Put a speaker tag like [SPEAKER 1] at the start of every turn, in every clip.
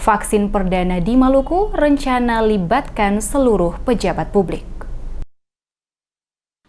[SPEAKER 1] vaksin perdana di Maluku rencana libatkan seluruh pejabat publik.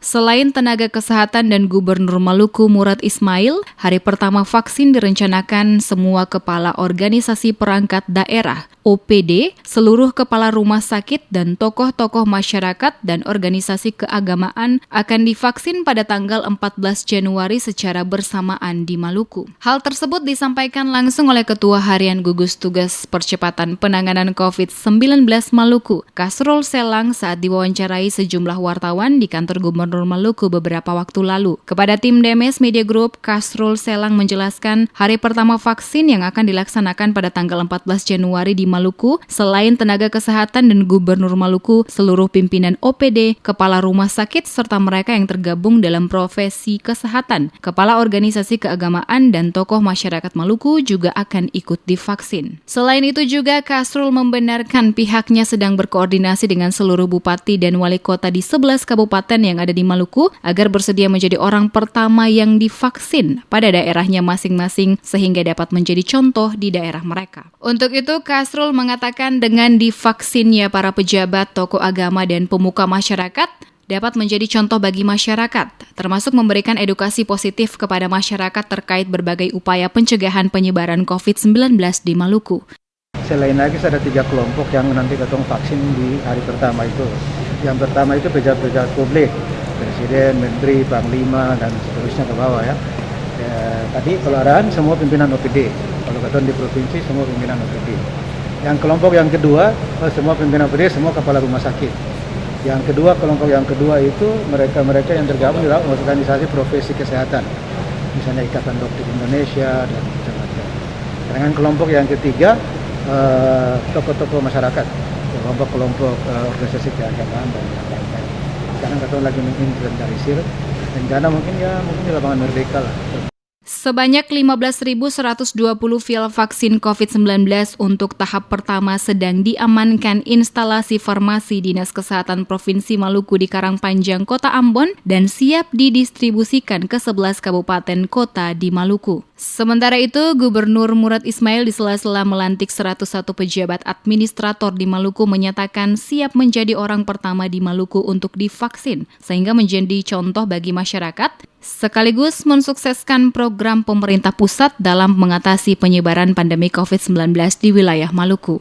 [SPEAKER 1] Selain tenaga kesehatan dan Gubernur Maluku Murad Ismail, hari pertama vaksin direncanakan semua kepala organisasi perangkat daerah, OPD, seluruh kepala rumah sakit dan tokoh-tokoh masyarakat dan organisasi keagamaan akan divaksin pada tanggal 14 Januari secara bersamaan di Maluku. Hal tersebut disampaikan langsung oleh Ketua Harian Gugus Tugas Percepatan Penanganan COVID-19 Maluku, Kasrul Selang, saat diwawancarai sejumlah wartawan di kantor Gubernur Maluku beberapa waktu lalu. Kepada tim Demes Media Group, Kasrul Selang menjelaskan hari pertama vaksin yang akan dilaksanakan pada tanggal 14 Januari di Maluku, selain tenaga kesehatan dan Gubernur Maluku, seluruh pimpinan OPD, kepala rumah sakit, serta mereka yang tergabung dalam profesi kesehatan, kepala organisasi keagamaan, dan tokoh masyarakat Maluku juga akan ikut divaksin. Selain itu juga, Kasrul membenarkan pihaknya sedang berkoordinasi dengan seluruh bupati dan wali kota di 11 kabupaten yang ada di Maluku agar bersedia menjadi orang pertama yang divaksin pada daerahnya masing-masing sehingga dapat menjadi contoh di daerah mereka. Untuk itu, Kasrul mengatakan dengan divaksinnya para pejabat, tokoh agama, dan pemuka masyarakat dapat menjadi contoh bagi masyarakat, termasuk memberikan edukasi positif kepada masyarakat terkait berbagai upaya pencegahan penyebaran COVID-19 di Maluku.
[SPEAKER 2] Selain lagi ada 3 kelompok yang nanti ketemu vaksin di hari pertama itu. Yang pertama itu pejabat-pejabat publik, Presiden, Menteri, Panglima, dan seterusnya ke bawah ya. Tadi kalau arahan semua pimpinan OPD, kalau keton di provinsi semua pimpinan OPD. Yang kelompok yang kedua, semua pimpinan OPD, semua kepala rumah sakit. Yang kedua, kelompok yang kedua itu mereka-mereka yang tergabung dalam organisasi profesi kesehatan, misalnya Ikatan Dokter Indonesia dan macam-macam. Dengan kelompok yang ketiga, tokoh-tokoh masyarakat, kelompok-kelompok organisasi keagamaan dan lain-lain. Sekarang kita lagi menginventarisir, rencana mungkin di lapangan Merdeka lah.
[SPEAKER 1] Sebanyak 15.120 vial vaksin COVID-19 untuk tahap pertama sedang diamankan instalasi farmasi Dinas Kesehatan Provinsi Maluku di Karangpanjang, Kota Ambon, dan siap didistribusikan ke 11 kabupaten kota di Maluku. Sementara itu, Gubernur Murad Ismail di sela-sela melantik 101 pejabat administrator di Maluku menyatakan siap menjadi orang pertama di Maluku untuk divaksin, sehingga menjadi contoh bagi masyarakat, sekaligus mensukseskan program pemerintah pusat dalam mengatasi penyebaran pandemi COVID-19 di wilayah Maluku.